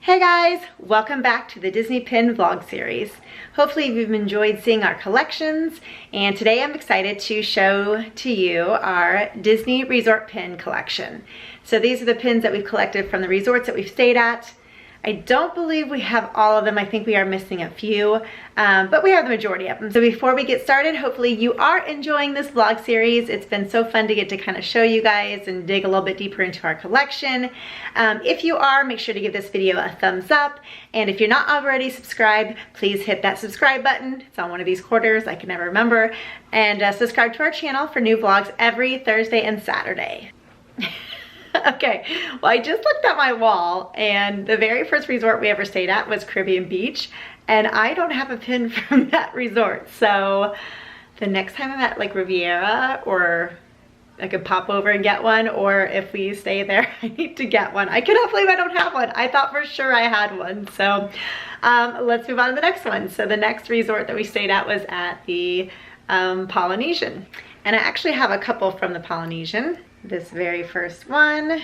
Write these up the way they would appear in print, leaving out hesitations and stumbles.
Hey guys, welcome back to the Disney Pin vlog series. Hopefully you've enjoyed seeing our collections, and today I'm excited to show to you our Disney Resort Pin collection. So these are the pins that we've collected from the resorts that we've stayed at. I don't believe we have all of them. I think we are missing a few, but we have the majority of them. So before we get started, hopefully you are enjoying this vlog series. It's been so fun to get to kind of show you guys and dig a little bit deeper into our collection. If you are, make sure to give this video a thumbs up. And if you're not already subscribed, please hit that subscribe button. It's on one of these quarters, I can never remember. And subscribe to our channel for new vlogs every Thursday and Saturday. Okay, well, I just looked at my wall, and the very first resort we ever stayed at was Caribbean Beach, and I don't have a pin from that resort. So the next time I'm at like Riviera, or I could pop over and get one, or if we stay there, I need to get one. I cannot believe I don't have one. I thought for sure I had one. So let's move on to the next one. So the next resort that we stayed at was at the Polynesian, and I actually have a couple from the Polynesian. This very first one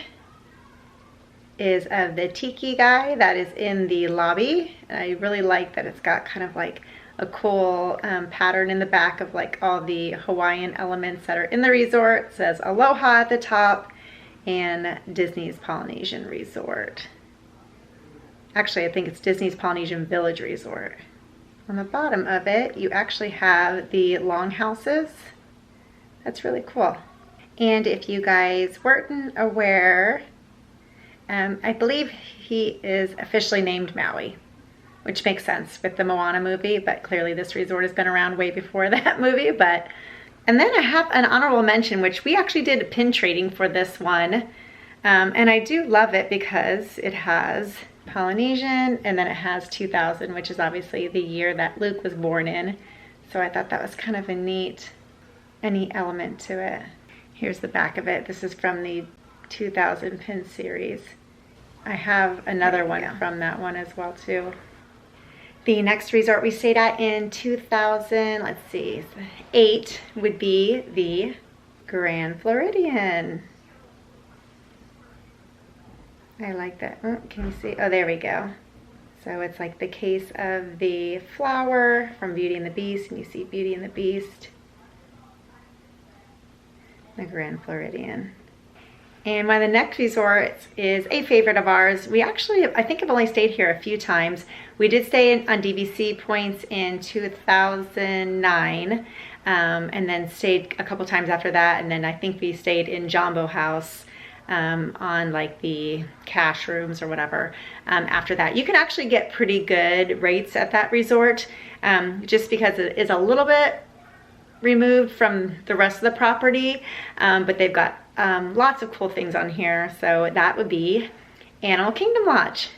is of the tiki guy that is in the lobby. And I really like that it's got kind of like a cool pattern in the back of like all the Hawaiian elements that are in the resort. It says Aloha at the top and Disney's Polynesian Resort. Actually, I think it's Disney's Polynesian Village Resort. On the bottom of it, you actually have the longhouses. That's really cool. And if you guys weren't aware, I believe he is officially named Maui, which makes sense with the Moana movie, but clearly this resort has been around way before that movie. And then I have an honorable mention, which we actually did pin trading for this one. And I do love it because it has Polynesian, and then it has 2000, which is obviously the year that Luke was born in. So I thought that was kind of a neat element to it. Here's the back of it. This is from the 2000 pin series. I have another one from that one as well too. The next resort we stayed at in 2008 would be the Grand Floridian. I like that. Oh, can you see? Oh, there we go. So it's like the case of the flower from Beauty and the Beast, and you see Beauty and the Beast. The Grand Floridian. And one of the next resorts is a favorite of ours. We actually, I think I've only stayed here a few times. We did stay on DVC points in 2009, and then stayed a couple times after that, and then I think we stayed in Jumbo House on like the cash rooms or whatever after that. You can actually get pretty good rates at that resort, just because it is a little bit removed from the rest of the property, but they've got lots of cool things on here. So that would be Animal Kingdom Lodge.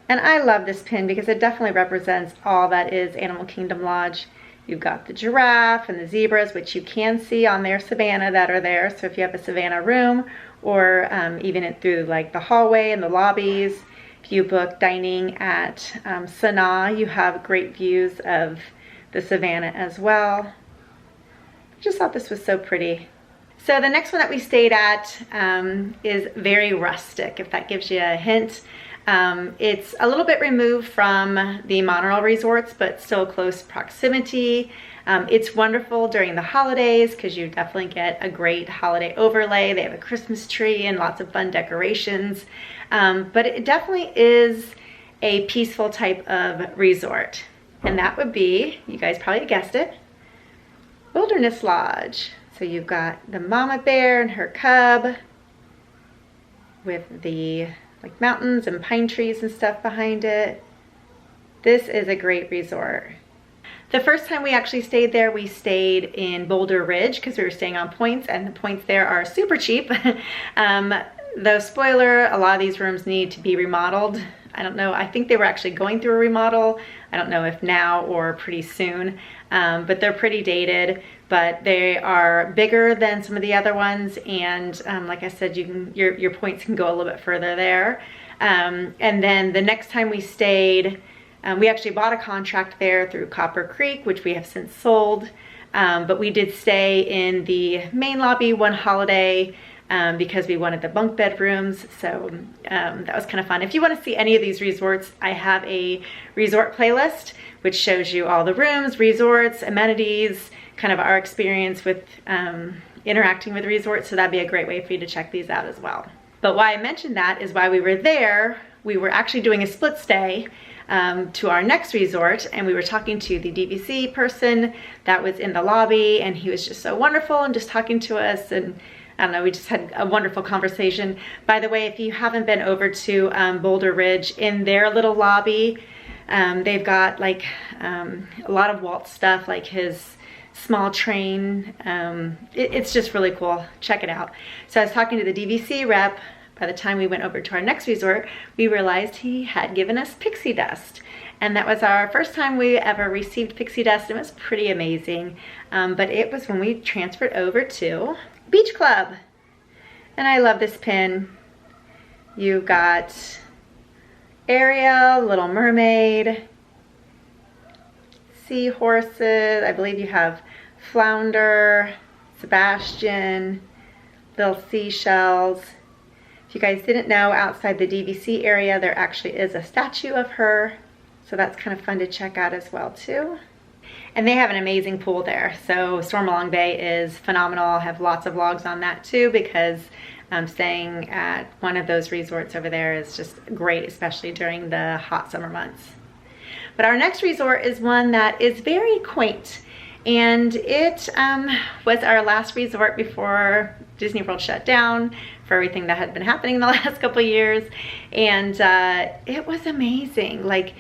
And I love this pin because it definitely represents all that is Animal Kingdom Lodge. You've got the giraffe and the zebras, which you can see on their savannah that are there. So if you have a savannah room, or even through like the hallway and the lobbies, if you book dining at Sanaa, you have great views of the savannah as well. I just thought this was so pretty. So the next one that we stayed at is very rustic, if that gives you a hint. It's a little bit removed from the monorail resorts, but still close proximity. It's wonderful during the holidays because you definitely get a great holiday overlay. They have a Christmas tree and lots of fun decorations. But it definitely is a peaceful type of resort. And that would be, you guys probably guessed it, Wilderness Lodge. So you've got the mama bear and her cub with the like mountains and pine trees and stuff behind it. This is a great resort. The first time we actually stayed there, we stayed in Boulder Ridge because we were staying on points, and the points there are super cheap. Though spoiler, a lot of these rooms need to be remodeled. I don't know, I think they were actually going through a remodel. I don't know if now or pretty soon, but they're pretty dated, but they are bigger than some of the other ones. And like I said, your points can go a little bit further there. And then the next time we stayed, we actually bought a contract there through Copper Creek, which we have since sold. But we did stay in the main lobby one holiday. because we wanted the bunk bedrooms. So that was kind of fun. If you want to see any of these resorts, I have a resort playlist which shows you all the rooms, resorts, amenities, kind of our experience with interacting with resorts. So that'd be a great way for you to check these out as well. But why I mentioned that is while we were there, we were actually doing a split stay to our next resort, and we were talking to the DVC person that was in the lobby, and he was just so wonderful and just talking to us, and I don't know, we just had a wonderful conversation. By the way, if you haven't been over to Boulder Ridge, in their little lobby, they've got like a lot of Walt stuff, like his small train. It's just really cool. Check it out. So I was talking to the DVC rep. By the time we went over to our next resort, we realized he had given us pixie dust. And that was our first time we ever received pixie dust. It was pretty amazing. But it was when we transferred over to Beach Club. And I love this pin. You've got Ariel, Little Mermaid, seahorses. I believe you have Flounder, Sebastian, little seashells. If you guys didn't know, outside the DVC area, there actually is a statue of her. So that's kind of fun to check out as well too. And they have an amazing pool there. So Stormalong Bay is phenomenal. I'll have lots of vlogs on that too, because staying at one of those resorts over there is just great, especially during the hot summer months. But our next resort is one that is very quaint. And it was our last resort before Disney World shut down for everything that had been happening the last couple of years. And it was amazing. Like,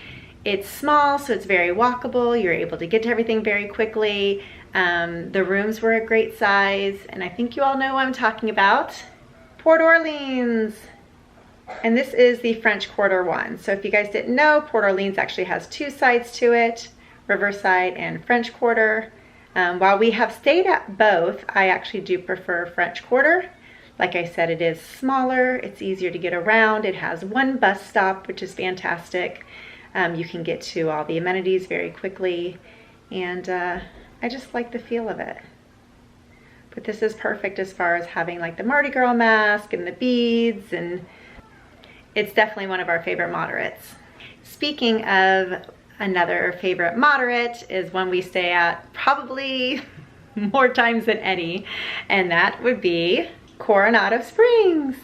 it's small, so it's very walkable. You're able to get to everything very quickly. The rooms were a great size. And I think you all know what I'm talking about. Port Orleans. And this is the French Quarter one. So if you guys didn't know, Port Orleans actually has two sides to it, Riverside and French Quarter. While we have stayed at both, I actually do prefer French Quarter. Like I said, it is smaller, it's easier to get around. It has one bus stop, which is fantastic. You can get to all the amenities very quickly, and I just like the feel of it. But this is perfect as far as having like the Mardi Gras mask and the beads, and it's definitely one of our favorite moderates. Speaking of another favorite moderate, is one we stay at probably more times than any, and that would be Coronado Springs.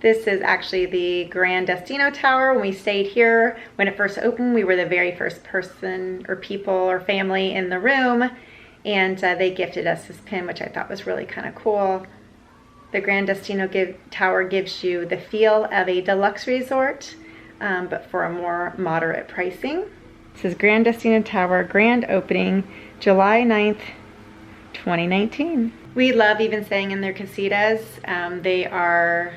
This is actually the Grand Destino Tower. When we stayed here, when it first opened, we were the very first person or people or family in the room, and they gifted us this pin, which I thought was really kind of cool. The Grand Destino Tower gives you the feel of a deluxe resort, but for a more moderate pricing. This is Grand Destino Tower, grand opening, July 9th, 2019. We love even staying in their casitas. They are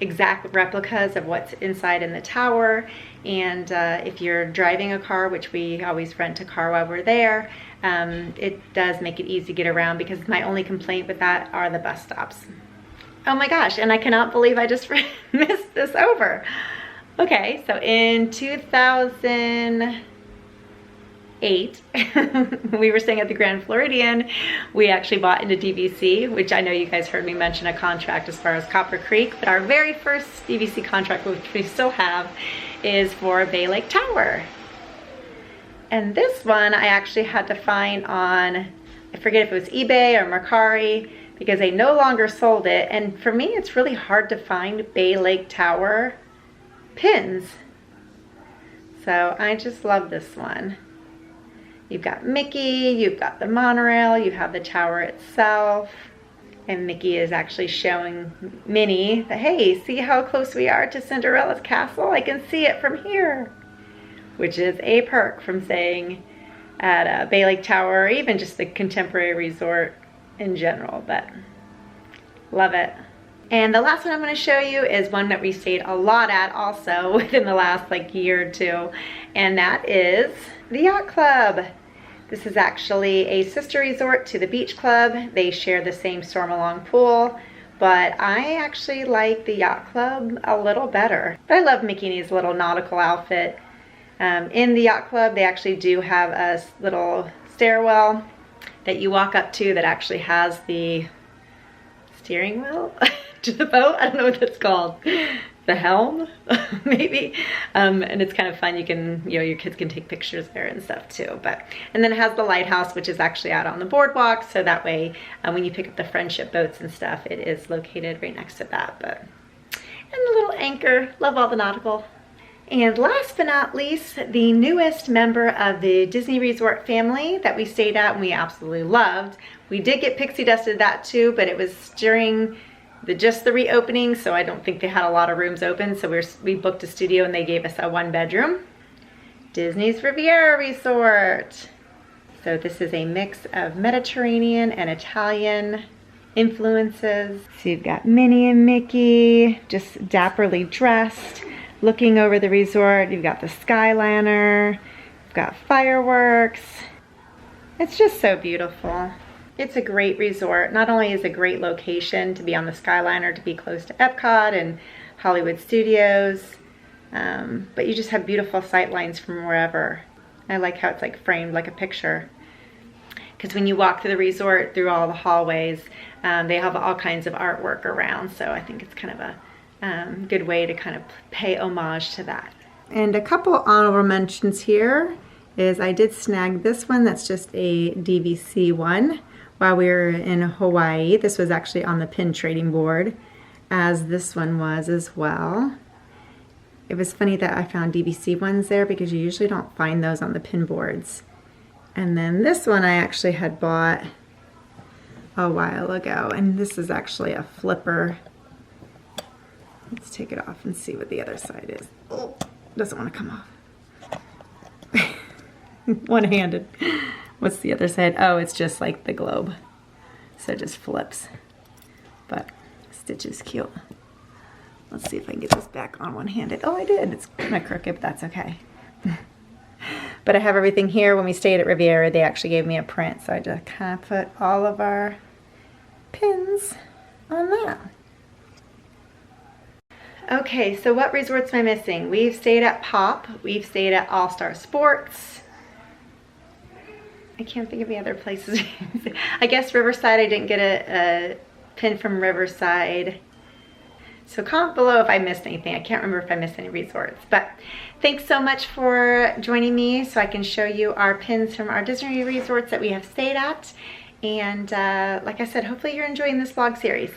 exact replicas of what's inside in the tower. And if you're driving a car, which we always rent a car while we're there, it does make it easy to get around, because my only complaint with that are the bus stops. Oh my gosh, and I cannot believe I just missed this over. Okay, so in 2008, we were staying at the Grand Floridian. We actually bought into DVC, which I know you guys heard me mention a contract as far as Copper Creek, but our very first DVC contract, which we still have, is for Bay Lake Tower. And this one I actually had to find on, I forget if it was eBay or Mercari, because they no longer sold it. And for me, it's really hard to find Bay Lake Tower pins. So I just love this one. You've got Mickey, you've got the monorail, you have the tower itself, and Mickey is actually showing Minnie that, hey, see how close we are to Cinderella's castle? I can see it from here, which is a perk from staying at Bay Lake Tower, or even just the Contemporary Resort in general, but love it. And the last one I'm going to show you is one that we stayed a lot at also within the last like year or two, and that is the Yacht Club. This is actually a sister resort to the Beach Club. They share the same Stormalong pool, but I actually like the Yacht Club a little better. But I love Mickey and his little nautical outfit. In the Yacht Club, they actually do have a little stairwell that you walk up to that actually has the steering wheel to the boat. I don't know what that's called. The helm, maybe. And it's kind of fun. You can, you know, your kids can take pictures there and stuff too. And then it has the lighthouse, which is actually out on the boardwalk. So that way, when you pick up the friendship boats and stuff, it is located right next to that. And the little anchor, love all the nautical. And last but not least, the newest member of the Disney Resort family that we stayed at and we absolutely loved. We did get pixie dusted that too, but it was during just the reopening, so I don't think they had a lot of rooms open. So we booked a studio and they gave us a 1-bedroom. Disney's Riviera Resort. So this is a mix of Mediterranean and Italian influences. So you've got Minnie and Mickey, just dapperly dressed, looking over the resort. You've got the Skyliner, you've got fireworks. It's just so beautiful. It's a great resort. Not only is it a great location to be on the Skyliner, to be close to Epcot and Hollywood Studios, but you just have beautiful sight lines from wherever. I like how it's like framed like a picture. Because when you walk through the resort, through all the hallways, they have all kinds of artwork around. So I think it's kind of a good way to kind of pay homage to that. And a couple honorable mentions here is I did snag this one. That's just a DVC one while we were in Hawaii. This was actually on the pin trading board, as this one was as well. It was funny that I found DVC ones there because you usually don't find those on the pin boards. And then this one I actually had bought a while ago, and this is actually a flipper. Let's take it off and see what the other side is. Oh, doesn't want to come off. One-handed. What's the other side? Oh, it's just like the globe. So it just flips. But stitch is cute. Let's see if I can get this back on one-handed. Oh, I did. It's kind of crooked, but that's okay. But I have everything here. When we stayed at Riviera, they actually gave me a print. So I just kind of put all of our pins on that. Okay, so what resorts am I missing? We've stayed at Pop. We've stayed at All-Star Sports. I can't think of any other places. I guess Riverside, I didn't get a pin from Riverside. So comment below if I missed anything. I can't remember if I missed any resorts. But thanks so much for joining me so I can show you our pins from our Disney resorts that we have stayed at. And like I said, hopefully you're enjoying this vlog series.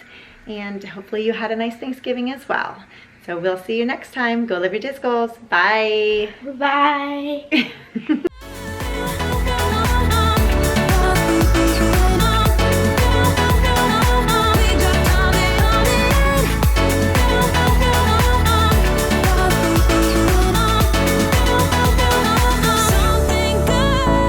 And hopefully you had a nice Thanksgiving as well. So we'll see you next time. Go live your DisGoals. Bye. Bye.